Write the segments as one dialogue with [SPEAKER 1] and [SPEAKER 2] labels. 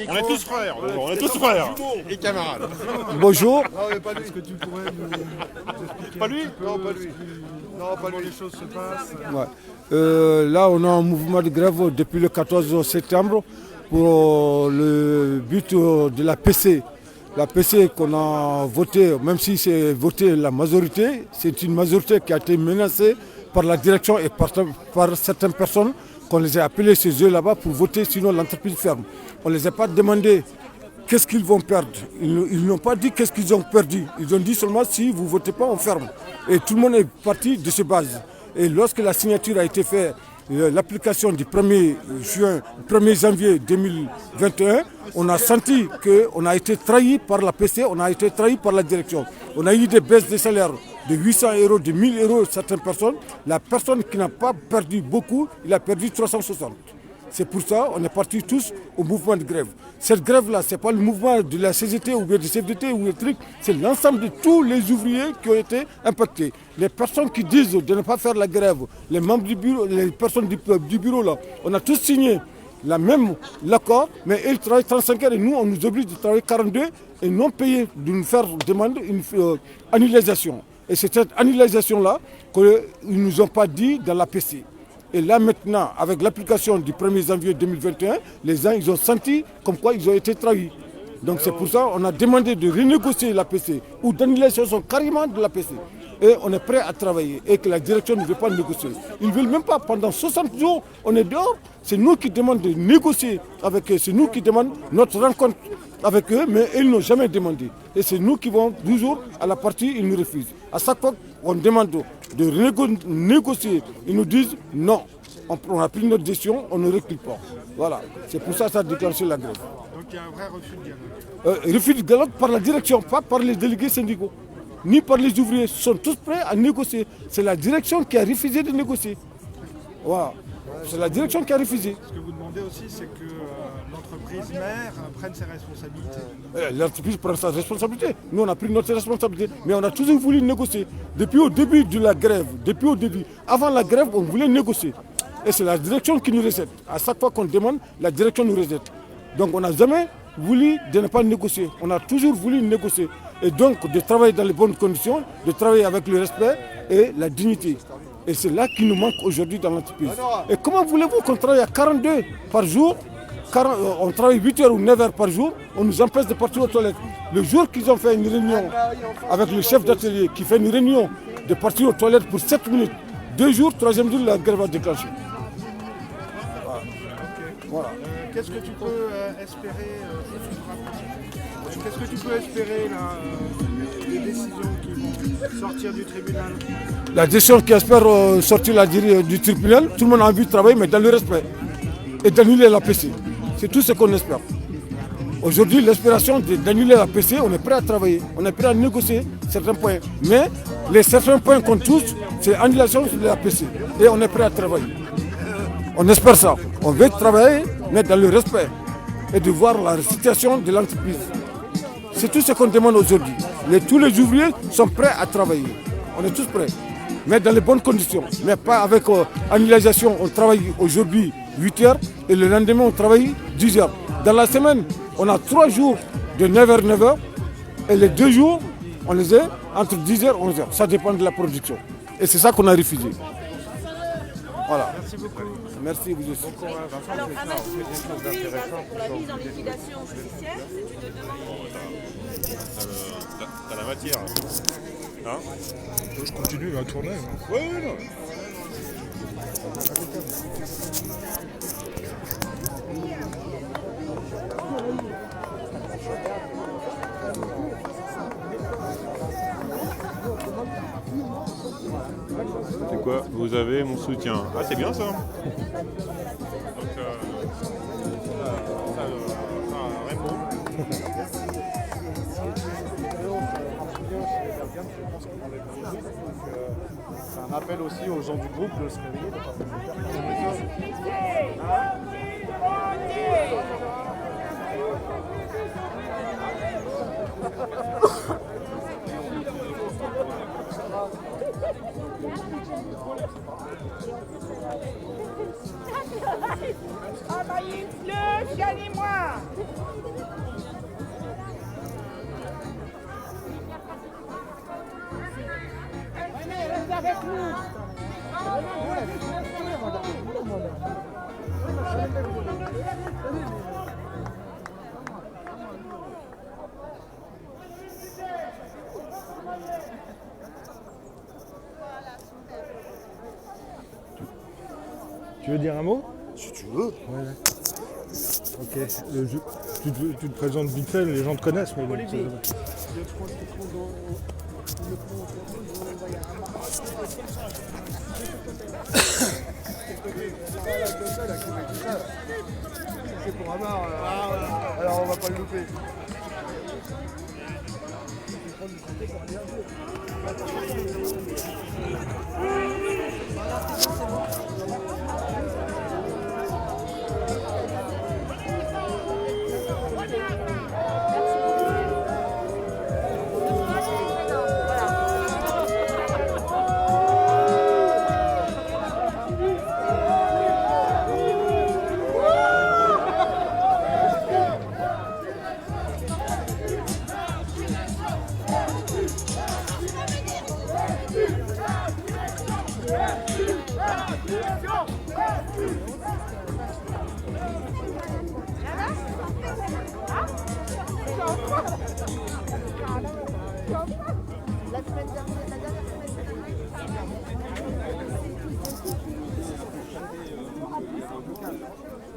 [SPEAKER 1] On est tous frères, on est tous frères.
[SPEAKER 2] Et camarades.
[SPEAKER 3] Bonjour.
[SPEAKER 4] Est-ce que tu pourrais nous
[SPEAKER 1] Pas lui?
[SPEAKER 4] Non, pas lui. Non, pas lui. Les choses se passent.
[SPEAKER 3] Ouais. Là, on a un mouvement de grève depuis le 14 septembre pour le but de la PC. La PC qu'on a votée, même si c'est voté la majorité, c'est une majorité qui a été menacée par la direction et par certaines personnes qu'on les a appelés chez eux là-bas pour voter, sinon l'entreprise ferme. On ne les a pas demandé qu'est-ce qu'ils vont perdre. Ils n'ont pas dit qu'est-ce qu'ils ont perdu. Ils ont dit seulement si vous ne votez pas, on ferme. Et tout le monde est parti de ces bases. Et lorsque la signature a été faite, l'application du 1er janvier 2021, on a senti qu'on a été trahi par la PC, on a été trahi par la direction. On a eu des baisses de salaire de 800 euros, de 1000 euros certaines personnes. La personne qui n'a pas perdu beaucoup, il a perdu 360. C'est pour ça qu'on est partis tous au mouvement de grève. Cette grève-là, ce n'est pas le mouvement de la CGT ou bien du CFDT ou des trucs, c'est l'ensemble de tous les ouvriers qui ont été impactés. Les personnes qui disent de ne pas faire la grève, les membres du bureau, les personnes du bureau là, on a tous signé l'accord, mais ils travaillent 35 heures et nous, on nous oblige de travailler 42 et non payer, de nous faire demander une annulation. Et c'est cette annulation-là qu'ils ne nous ont pas dit dans la PC. Et là maintenant, avec l'application du 1er janvier 2021, les gens ils ont senti comme quoi ils ont été trahis. Donc c'est pour ça qu'on a demandé de renégocier la PC ou d'annulation carrément de la PC. Et on est prêt à travailler et que la direction ne veut pas négocier. Ils ne veulent même pas, pendant 60 jours, on est dehors. C'est nous qui demandons de négocier avec eux, c'est nous qui demandons notre rencontre avec eux, mais ils n'ont jamais demandé. Et c'est nous qui vont toujours à la partie, ils nous refusent. À chaque fois qu'on demande de négocier, ils nous disent non. On a pris notre décision, on ne recule pas. Voilà, c'est pour ça que ça a déclenché la grève.
[SPEAKER 4] Donc il y a un vrai refus de dialogue.
[SPEAKER 3] Refus de dialogue par la direction, pas par les délégués syndicaux, ni par les ouvriers. Ils sont tous prêts à négocier. C'est la direction qui a refusé de négocier. Voilà. C'est la direction qui a refusé.
[SPEAKER 4] Ce que vous demandez aussi, c'est que l'entreprise mère prenne ses responsabilités.
[SPEAKER 3] L'entreprise prend sa responsabilité. Nous, on a pris notre responsabilité. Mais on a toujours voulu négocier. Depuis au début de la grève, avant la grève, on voulait négocier. Et c'est la direction qui nous rejette. À chaque fois qu'on demande, la direction nous rejette. Donc on n'a jamais voulu de ne pas négocier. On a toujours voulu négocier. Et donc de travailler dans les bonnes conditions, de travailler avec le respect et la dignité. Et c'est là qui nous manque aujourd'hui dans l'entreprise. Et comment voulez-vous qu'on travaille à 42 par jour, on travaille 8 heures ou 9 heures par jour, on nous empêche de partir aux toilettes. Le jour qu'ils ont fait une réunion avec le chef d'atelier qui fait une réunion de partir aux toilettes pour 7 minutes, 2 jours, 3e jour, la grève a déclenché. Voilà.
[SPEAKER 4] Qu'est-ce que tu peux espérer des décisions qui vont sortir du tribunal?
[SPEAKER 3] La décision qui espère sortir du tribunal, tout le monde a envie de travailler, mais dans le respect. Et d'annuler la PC. C'est tout ce qu'on espère. Aujourd'hui, l'espération d'annuler la PC, on est prêt à travailler, on est prêt à négocier certains points. Mais les certains points qu'on touche, c'est annulation de la PC. Et on est prêt à travailler. On espère ça. On veut travailler, mais dans le respect. Et de voir la situation de l'entreprise. C'est tout ce qu'on demande aujourd'hui. Tous les ouvriers sont prêts à travailler. On est tous prêts. Mais dans les bonnes conditions. Mais pas avec annulation. On travaille aujourd'hui 8 heures et le lendemain on travaille 10 heures. Dans la semaine, on a 3 jours de 9h, 9h. Et les 2 jours, on les a entre 10h et 11h. Ça dépend de la production. Et c'est ça qu'on a refusé. Voilà.
[SPEAKER 4] Merci beaucoup.
[SPEAKER 3] Merci, vous aussi.
[SPEAKER 5] Alors, Amadou, pour la mise en liquidation judiciaire, c'est une demande.
[SPEAKER 1] T'as la matière. Hein?
[SPEAKER 4] Je continue à tourner.
[SPEAKER 1] Oui, non. C'est quoi? Vous avez mon soutien. Ah, c'est bien ça. Donc, Raymond.
[SPEAKER 4] C'est un appel aussi aux gens du groupe de se réveiller.
[SPEAKER 6] Ah, bah, il pleut, fialez-moi.
[SPEAKER 4] Tu veux dire un mot?
[SPEAKER 2] Si tu veux.
[SPEAKER 4] Ouais. Ok. Tu te présentes vite fait, les gens te connaissent. Mais
[SPEAKER 2] C'est pour Amar. Alors on va pas le louper.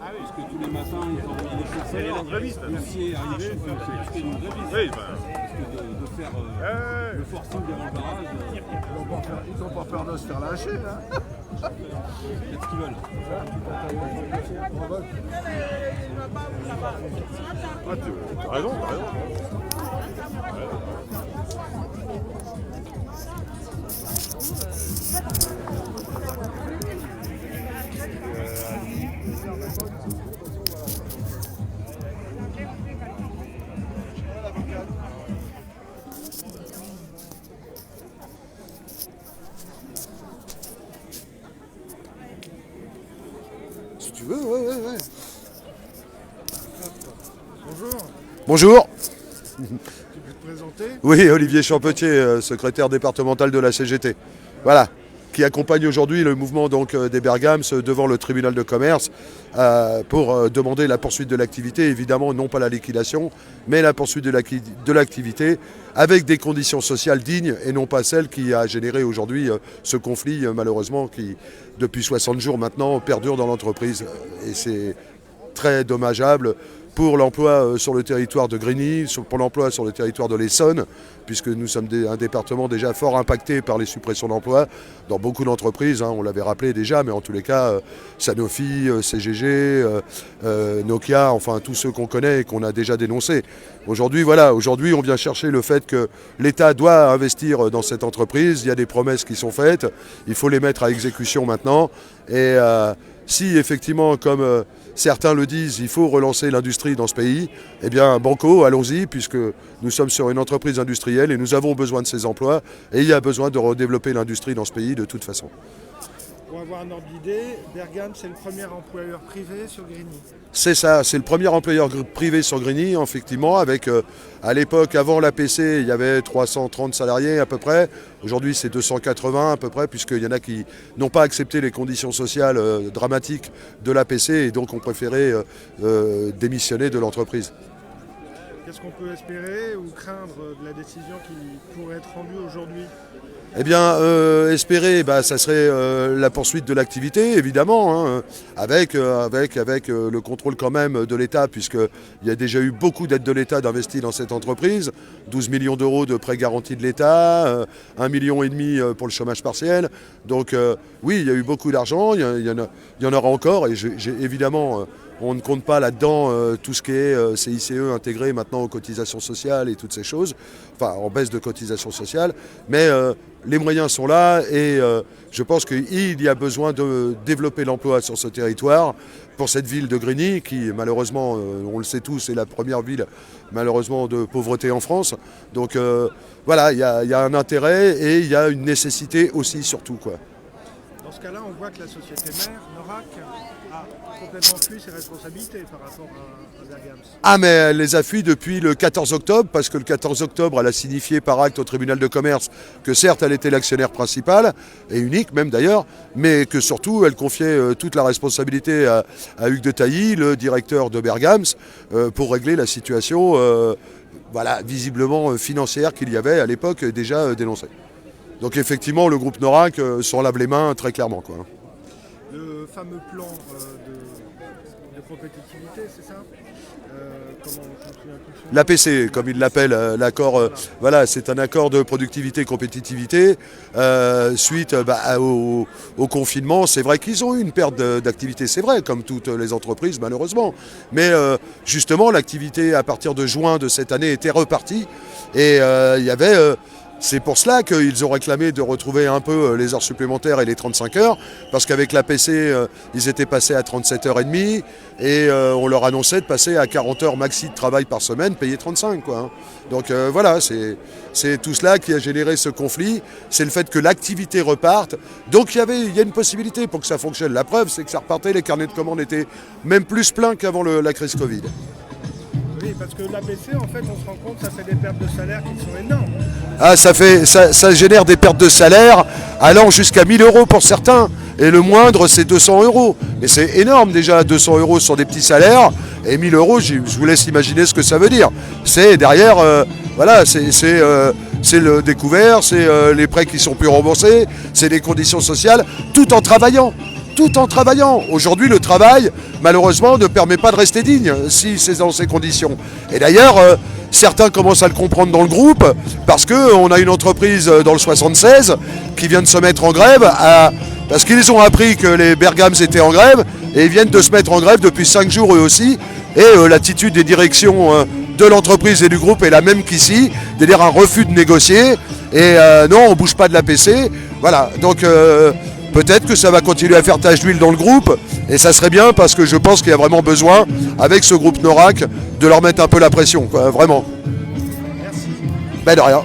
[SPEAKER 6] Parce que tous les matins, ils ont des policiers arrivés, c'est une vraie visite.
[SPEAKER 1] Oui,
[SPEAKER 6] Parce que de faire le forcing devant le barrage,
[SPEAKER 2] Ils n'ont pas peur de se faire lâcher là.
[SPEAKER 6] c'est ce qu'ils veulent.
[SPEAKER 1] Ah, tu as raison, t'as raison.
[SPEAKER 2] Si tu veux, ouais.
[SPEAKER 4] bonjour.
[SPEAKER 2] Bonjour.
[SPEAKER 4] Tu peux te présenter?
[SPEAKER 2] Oui, Olivier Champetier, secrétaire départemental de la CGT. Voilà, qui accompagne aujourd'hui le mouvement donc, des Bergams devant le tribunal de commerce pour demander la poursuite de l'activité, évidemment non pas la liquidation, mais la poursuite de l'activité avec des conditions sociales dignes et non pas celle qui a généré aujourd'hui ce conflit malheureusement qui, depuis 60 jours maintenant, perdure dans l'entreprise. Et c'est très dommageable pour l'emploi sur le territoire de Grigny, pour l'emploi sur le territoire de l'Essonne, puisque nous sommes un département déjà fort impacté par les suppressions d'emplois dans beaucoup d'entreprises, on l'avait rappelé déjà, mais en tous les cas, Sanofi, CGG, Nokia, enfin tous ceux qu'on connaît et qu'on a déjà dénoncés. Aujourd'hui, on vient chercher le fait que l'État doit investir dans cette entreprise, il y a des promesses qui sont faites, il faut les mettre à exécution maintenant, et si effectivement, comme certains le disent, il faut relancer l'industrie dans ce pays, eh bien banco, allons-y, puisque nous sommes sur une entreprise industrielle et nous avons besoin de ces emplois et il y a besoin de redévelopper l'industrie dans ce pays de toute façon.
[SPEAKER 4] Pour avoir un ordre d'idée, Bergame, c'est le premier employeur privé sur Grigny.
[SPEAKER 2] C'est ça, c'est le premier employeur privé sur Grigny, effectivement, avec, à l'époque, avant l'APC, il y avait 330 salariés à peu près. Aujourd'hui, c'est 280 à peu près, puisqu'il y en a qui n'ont pas accepté les conditions sociales dramatiques de l'APC et donc ont préféré démissionner de l'entreprise.
[SPEAKER 4] Qu'est-ce qu'on peut espérer ou craindre de la décision qui pourrait être rendue aujourd'hui?
[SPEAKER 2] Eh bien, espérer, ça serait la poursuite de l'activité, évidemment, avec le contrôle quand même de l'État, puisqu'il y a déjà eu beaucoup d'aides de l'État d'investir dans cette entreprise, 12 millions d'euros de prêts garantis de l'État, 1,5 million pour le chômage partiel. Donc oui, il y a eu beaucoup d'argent, il y en aura encore, et évidemment... on ne compte pas là-dedans tout ce qui est CICE intégré maintenant aux cotisations sociales et toutes ces choses, enfin en baisse de cotisations sociales, mais les moyens sont là et je pense qu'il y a besoin de développer l'emploi sur ce territoire pour cette ville de Grigny qui malheureusement, on le sait tous, est la première ville malheureusement de pauvreté en France. Donc voilà, il y a un intérêt et il y a une nécessité aussi surtout, quoi.
[SPEAKER 4] Dans Dans ce cas-là, on voit que la société mère, Norac, a complètement fui ses responsabilités par rapport à Bergams.
[SPEAKER 2] Ah, mais elle les a fui depuis le 14 octobre, parce que le 14 octobre, elle a signifié par acte au tribunal de commerce que certes, elle était l'actionnaire principal, et unique même d'ailleurs, mais que surtout, elle confiait toute la responsabilité à Hugues de Tailly, le directeur de Bergams, pour régler la situation voilà, visiblement financière qu'il y avait à l'époque déjà dénoncée. Donc effectivement, le groupe Norac s'en lave les mains très clairement, quoi.
[SPEAKER 4] Le fameux plan de compétitivité, c'est ça comment je me souviens plus de son nom.
[SPEAKER 2] L'APC, comme il l'appelle, l'accord, voilà, c'est un accord de productivité-compétitivité. Suite au confinement, c'est vrai qu'ils ont eu une perte d'activité, c'est vrai, comme toutes les entreprises malheureusement. Mais justement, l'activité à partir de juin de cette année était repartie et il y avait... C'est pour cela qu'ils ont réclamé de retrouver un peu les heures supplémentaires et les 35 heures, parce qu'avec l'APC, ils étaient passés à 37h30 et on leur annonçait de passer à 40 heures maxi de travail par semaine, payés 35, quoi, hein. Donc voilà, c'est tout cela qui a généré ce conflit, c'est le fait que l'activité reparte. Donc il y a une possibilité pour que ça fonctionne. La preuve, c'est que ça repartait, les carnets de commandes étaient même plus pleins qu'avant la crise Covid.
[SPEAKER 4] Oui, parce que l'APC, en fait, on se rend compte que ça fait des pertes de salaire qui sont énormes.
[SPEAKER 2] Ah, ça génère des pertes de salaire allant jusqu'à 1000 € pour certains. Et le moindre, c'est 200 €. Mais c'est énorme déjà, 200 € sur des petits salaires. Et 1000 €, je vous laisse imaginer ce que ça veut dire. C'est derrière, voilà, c'est le découvert, c'est les prêts qui sont plus remboursés, c'est les conditions sociales, tout en travaillant. Tout en travaillant. Aujourd'hui, le travail, malheureusement, ne permet pas de rester digne si c'est dans ces conditions. Et d'ailleurs, certains commencent à le comprendre dans le groupe parce qu'on a une entreprise dans le 76 qui vient de se mettre en grève parce qu'ils ont appris que les Bergams étaient en grève et ils viennent de se mettre en grève depuis 5 jours eux aussi. Et l'attitude des directions de l'entreprise et du groupe est la même qu'ici, c'est-à-dire un refus de négocier. Et non, on ne bouge pas de l'APC. Voilà, donc... peut-être que ça va continuer à faire tache d'huile dans le groupe et ça serait bien parce que je pense qu'il y a vraiment besoin, avec ce groupe Norac, de leur mettre un peu la pression, quoi, vraiment.
[SPEAKER 4] Merci.
[SPEAKER 2] Ben de rien.